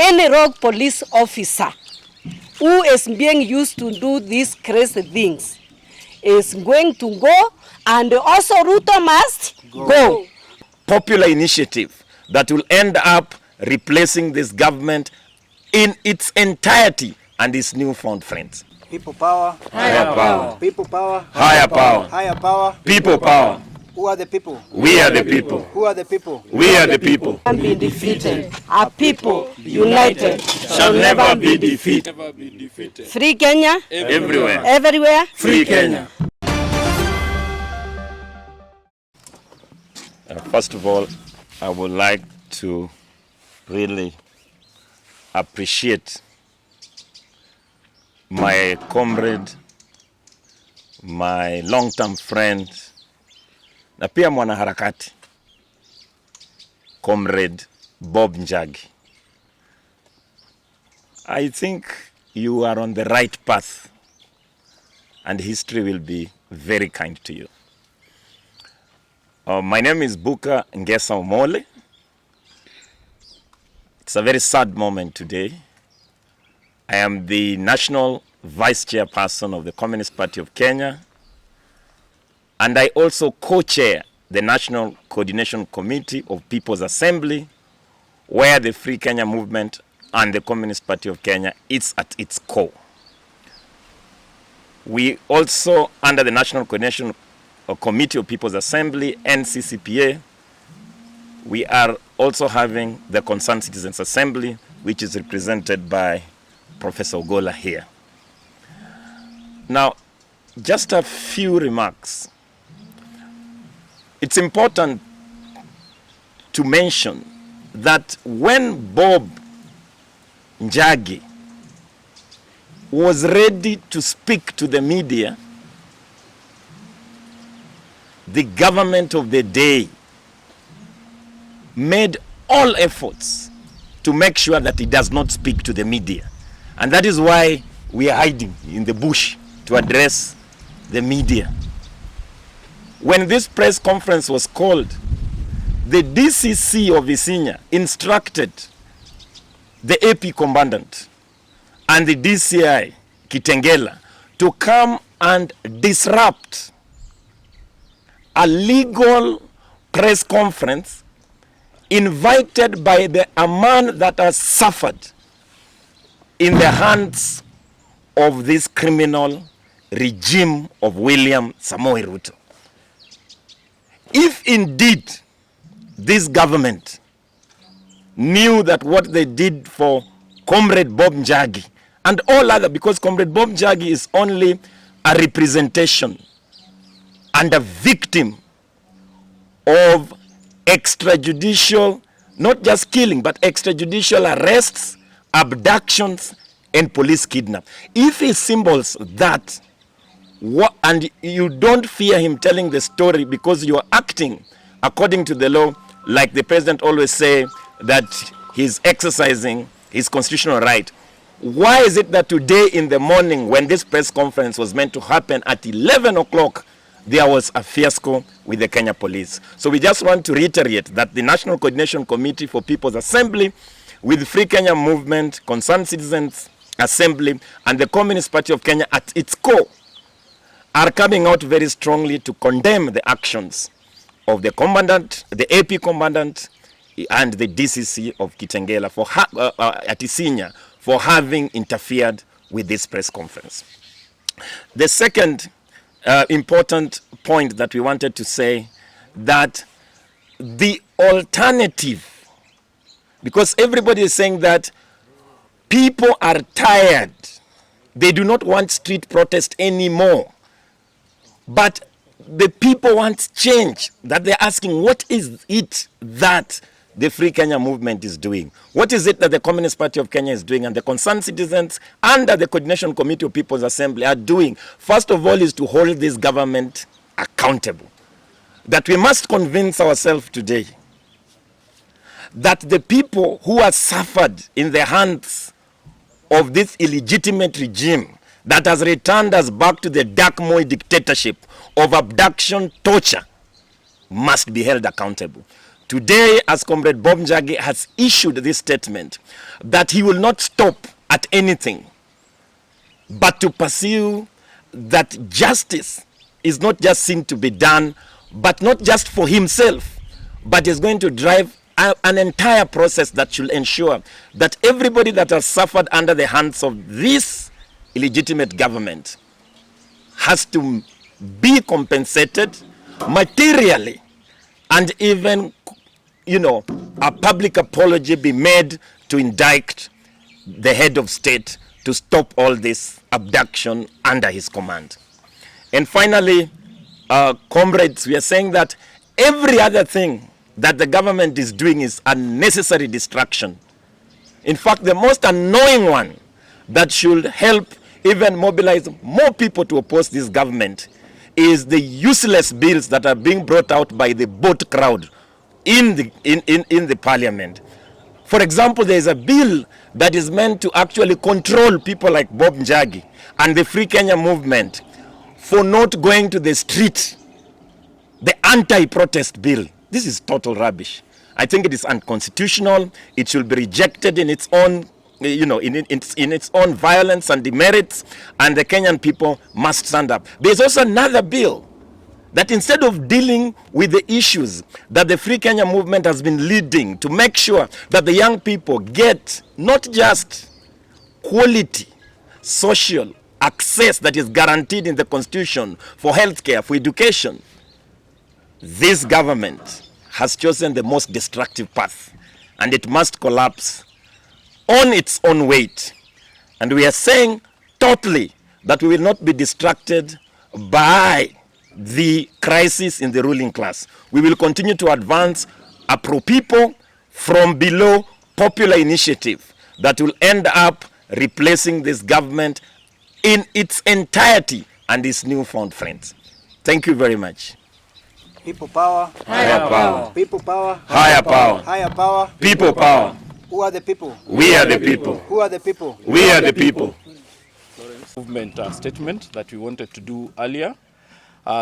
any rogue police officer who is being used to do these crazy things is going to go, and also Ruto must go. Popular initiative that will end up replacing this government in its entirety and its newfound friends. People power, Higher power. people power, Higher power. higher power. People power. Who are the people? We are the people. Who are the people? We are the people. Can be defeated. Our people united Shall never be defeated. Free Kenya, Everywhere. everywhere. Free Kenya. First of all, I would like to really appreciate my comrade, my long-term friend, na pia mwanaharakati, comrade Bob Njagi. I think you are on the right path, and history will be very kind to you. My name is Buka Ngesa Omole. It's a very sad moment today. I am the National Vice Chairperson of the Communist Party of Kenya, and I also co-chair the National Coordination Committee of People's Assembly, where the Free Kenya movement and the Communist Party of Kenya is at its core. We also, under the National Coordination Committee of People's Assembly, NCCPA, we are also having the Concerned Citizens Assembly, which is represented by Professor Ogola here. Now, just a few remarks. It's important to mention that when Bob Njagi was ready to speak to the media, the government of the day made all efforts to make sure that he does not speak to the media. And that is why we are hiding in the bush to address the media. When this press conference was called, the DCC of Isinya instructed the AP commandant and the DCI Kitengela to come and disrupt a legal press conference invited by a man that has suffered in the hands of this criminal regime of William Samoei Ruto. If indeed this government knew that what they did for Comrade Bob Njagi and all other, because Comrade Bob Njagi is only a representation and a victim of extrajudicial, not just killing, but extrajudicial arrests, abductions, and police kidnap. If he symbols that, and you don't fear him telling the story because you are acting according to the law, like the president always say that he's exercising his constitutional right, why is it that today in the morning when this press conference was meant to happen at 11 o'clock, there was a fiasco with the Kenya police? So we just want to reiterate that the National Coordination Committee for People's Assembly, with Free Kenya Movement, Concerned Citizens Assembly, and the Communist Party of Kenya at its core, are coming out very strongly to condemn the actions of the commandant, the AP commandant, and the DCC of Kitengela at Isinya for having interfered with this press conference. The second important point that we wanted to say, that the alternative, because everybody is saying that people are tired, they do not want street protest anymore, but the people want change, that they're asking, what is it that the Free Kenya movement is doing? What is it that the Communist Party of Kenya is doing and the Concerned Citizens under the Coordination Committee of People's Assembly are doing? First of all is to hold this government accountable. That we must convince ourselves today that the people who have suffered in the hands of this illegitimate regime that has returned us back to the dark Moi dictatorship of abduction, torture, must be held accountable. Today, as Comrade Bob Njagi has issued this statement, that he will not stop at anything, but to pursue that justice is not just seen to be done, but not just for himself, but is going to drive an entire process that should ensure that everybody that has suffered under the hands of this illegitimate government has to be compensated materially, and even, you know, a public apology be made to indict the head of state to stop all this abduction under his command. And finally, comrades, we are saying that every other thing that the government is doing is unnecessary distraction. In fact, the most annoying one that should help even mobilize more people to oppose this government is the useless bills that are being brought out by the boat crowd in the parliament. For example, there is a bill that is meant to actually control people like Bob Njagi and the Free Kenya movement for not going to the street, the anti-protest bill. This is total rubbish. I think it is unconstitutional. It should be rejected in its own, you know, in its own violence and demerits, and the Kenyan people must stand up. There's also another bill that instead of dealing with the issues that the Free Kenya movement has been leading to make sure that the young people get not just quality social access that is guaranteed in the Constitution for healthcare, for education, this government has chosen the most destructive path, and it must collapse on its own weight. And we are saying totally that we will not be distracted by the crisis in the ruling class. We will continue to advance a pro-people, from below popular initiative that will end up replacing this government in its entirety and its newfound friends. Thank you very much. People power. Higher power. People power. Higher power. Higher power. People power. Who are the people? We are the people. Who are the people? We are the people. Movement statement that we wanted to do earlier.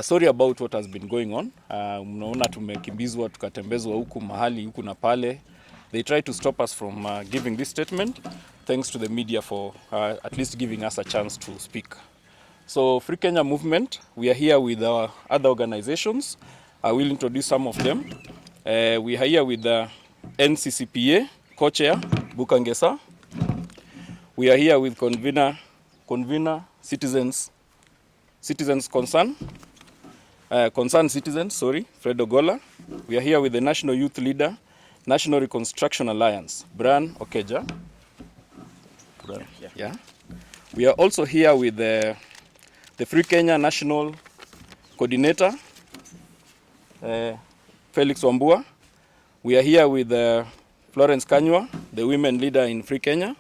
Sorry about what has been going on. Mnaona tumekimbizwa tukatembezwa huku mahali huku na pale. They tried to stop us from giving this statement. Thanks to the media for at least giving us a chance to speak. So Free Kenya Movement, we are here with our other organizations. I will introduce some of them. We are here with the NCCPA co-chair Bukangesa. We are here with convener Citizens Concerned Citizens, Fred Ogola. We are here with the National Youth Leader, National Reconstruction Alliance, Brian Okeja. Yeah. We are also here with the Free Kenya National Coordinator, Felix Wambua. We are here with Florence Kanywa, the Women Leader in Free Kenya.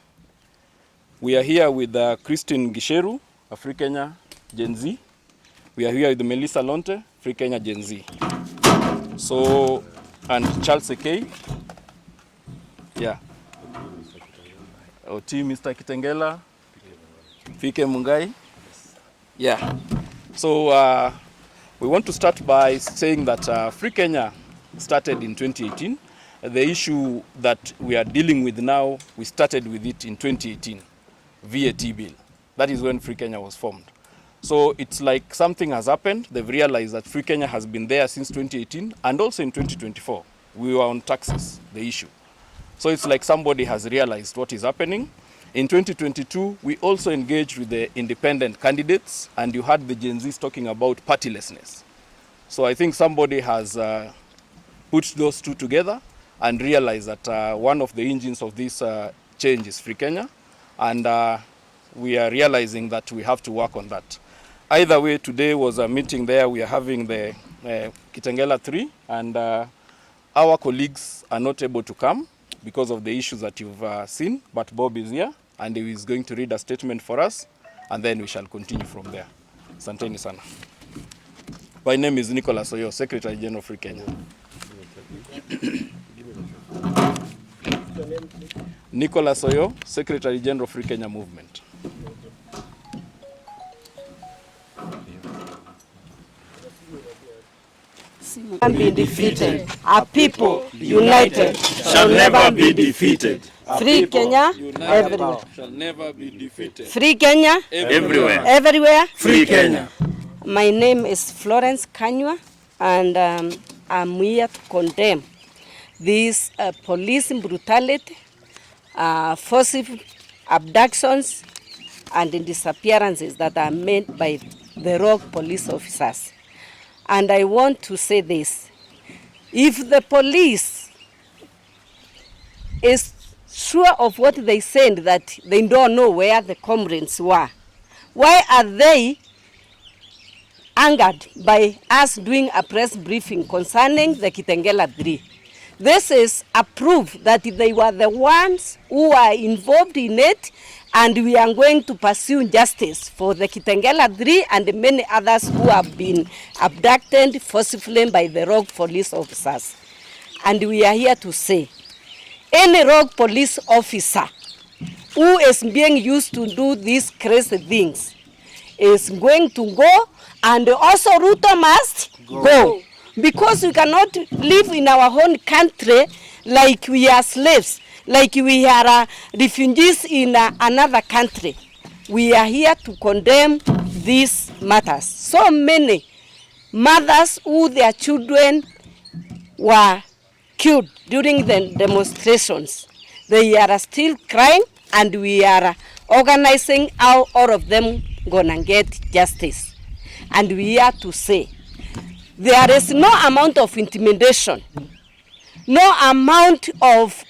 We are here with Christine Gisheru, a Free Kenya Gen Z. We are here with Melissa Lonte, Free Kenya Gen Z. So, and Charles Ekei. Yeah. OT Mr. Kitengela, Fike Mungai. Yeah. So we want to start by saying that Free Kenya started in 2018. The issue that we are dealing with now, we started with it in 2018, VAT bill. That is when Free Kenya was formed. So it's like something has happened. They've realized that Free Kenya has been there since 2018, and also in 2024. We were on taxes, the issue. So it's like somebody has realized what is happening. In 2022, we also engaged with the independent candidates, and you heard the Gen Zs talking about partylessness. So I think somebody has put those two together and realized that one of the engines of this change is Free Kenya, and we are realizing that we have to work on that. Either way, today was a meeting there. We are having the Kitengela 3, and our colleagues are not able to come because of the issues that you've seen, but Bob is here, and he is going to read a statement for us, and then we shall continue from there. Asanteni sana. My name is Nicholas Oyo, Secretary General of Free Kenya. Nicholas Oyo, Secretary General of Free Kenya Movement. can be defeated. A people united shall never be defeated. Free Kenya everywhere. Shall never be defeated. Free Kenya Everywhere. everywhere. Free Kenya. My name is Florence Kanywa, and I'm here to condemn this police brutality, forceful abductions, and disappearances that are made by the rogue police officers. And I want to say this: if the police is sure of what they said, that they don't know where the comrades were, why are they angered by us doing a press briefing concerning the Kitengela 3? This is a proof that they were the ones who are involved in it, and we are going to pursue justice for the Kitengela 3 and many others who have been abducted forcibly by the rogue police officers. And we are here to say, any rogue police officer who is being used to do these crazy things is going to go, and also Ruto must go. Because we cannot live in our own country like we are slaves, like we are refugees in another country. We are here to condemn these matters. So many mothers who their children were killed during the demonstrations, they are still crying, and we are organizing how all of them gonna get justice. And we are to say, there is no amount of intimidation, no amount of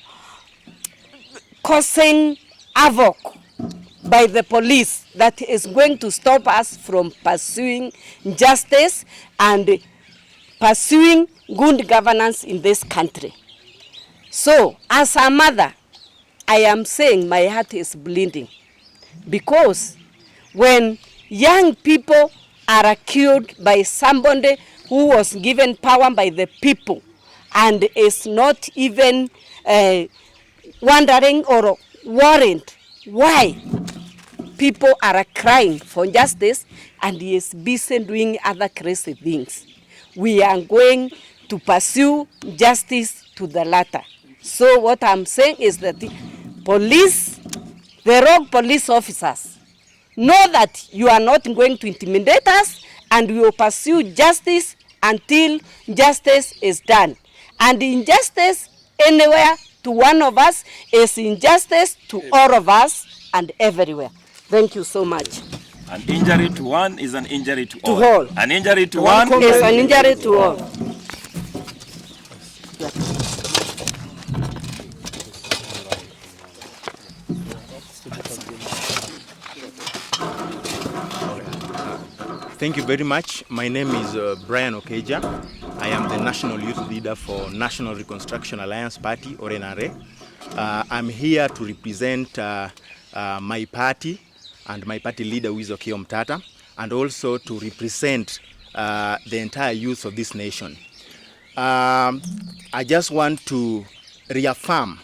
causing havoc by the police that is going to stop us from pursuing justice and pursuing good governance in this country. So, as a mother, I am saying my heart is bleeding, because when young people are killed by somebody who was given power by the people and is not even wondering or worried why people are crying for justice, and he is busy doing other crazy things, we are going to pursue justice to the latter. So what I'm saying is that the police, the rogue police officers, know that you are not going to intimidate us, and we will pursue justice until justice is done. And injustice anywhere to one of us is injustice to all of us and everywhere. Thank you so much. An injury to one is an injury to all. all. An injury to one is an injury to all. Thank you very much. My name is Brian Okeja. I am the National Youth Leader for National Reconstruction Alliance Party, or NRA. I'm here to represent my party and my party leader, who is Okiya Omtatah, and also to represent the entire youth of this nation. I just want to reaffirm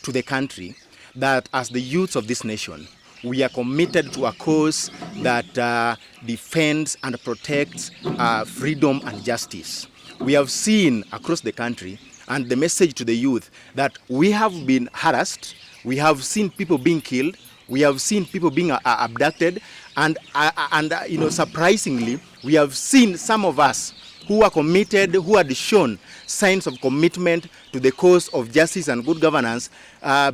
to the country that as the youth of this nation, we are committed to a cause that defends and protects freedom and justice. We have seen across the country, and the message to the youth, that we have been harassed, we have seen people being killed, we have seen people being abducted, and surprisingly, we have seen some of us who are committed, who had shown signs of commitment to the cause of justice and good governance,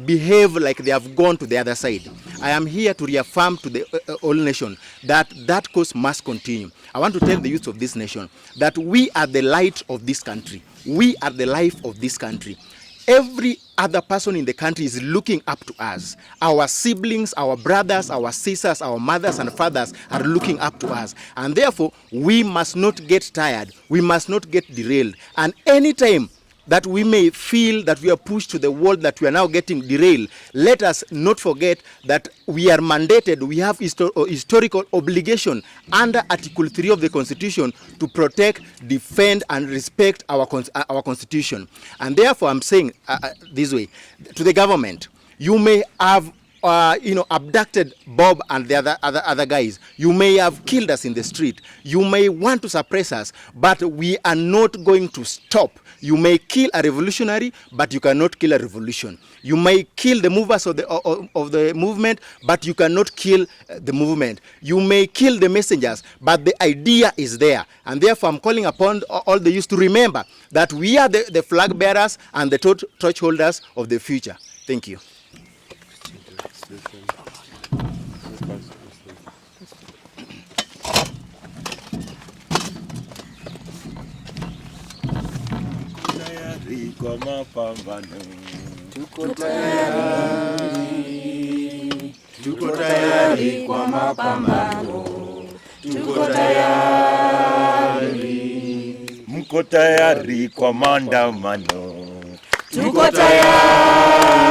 behave like they have gone to the other side. I am here to reaffirm to the whole nation that that cause must continue. I want to tell the youth of this nation that we are the light of this country. We are the life of this country. Every other person in the country is looking up to us. Our siblings, our brothers, our sisters, our mothers and fathers are looking up to us. And therefore, we must not get tired. We must not get derailed. And anytime that we may feel that we are pushed to the wall, that we are now getting derailed, let us not forget that we are mandated, we have historical obligation under Article 3 of the Constitution to protect, defend, and respect our Constitution. And therefore, I'm saying this way, to the government, you may have abducted Bob and the other guys. You may have killed us in the street. You may want to suppress us, but we are not going to stop. You may kill a revolutionary, but you cannot kill a revolution. You may kill the movers of the movement, but you cannot kill the movement. You may kill the messengers, but the idea is there. And therefore, I'm calling upon all the youth to remember that we are the flag bearers and the torch holders of the future. Thank you. Kwa mapambano. Tuko tayari kwa mapambano. Tuko tayari. Mko tayari kwa maandamano. Tuko tayari.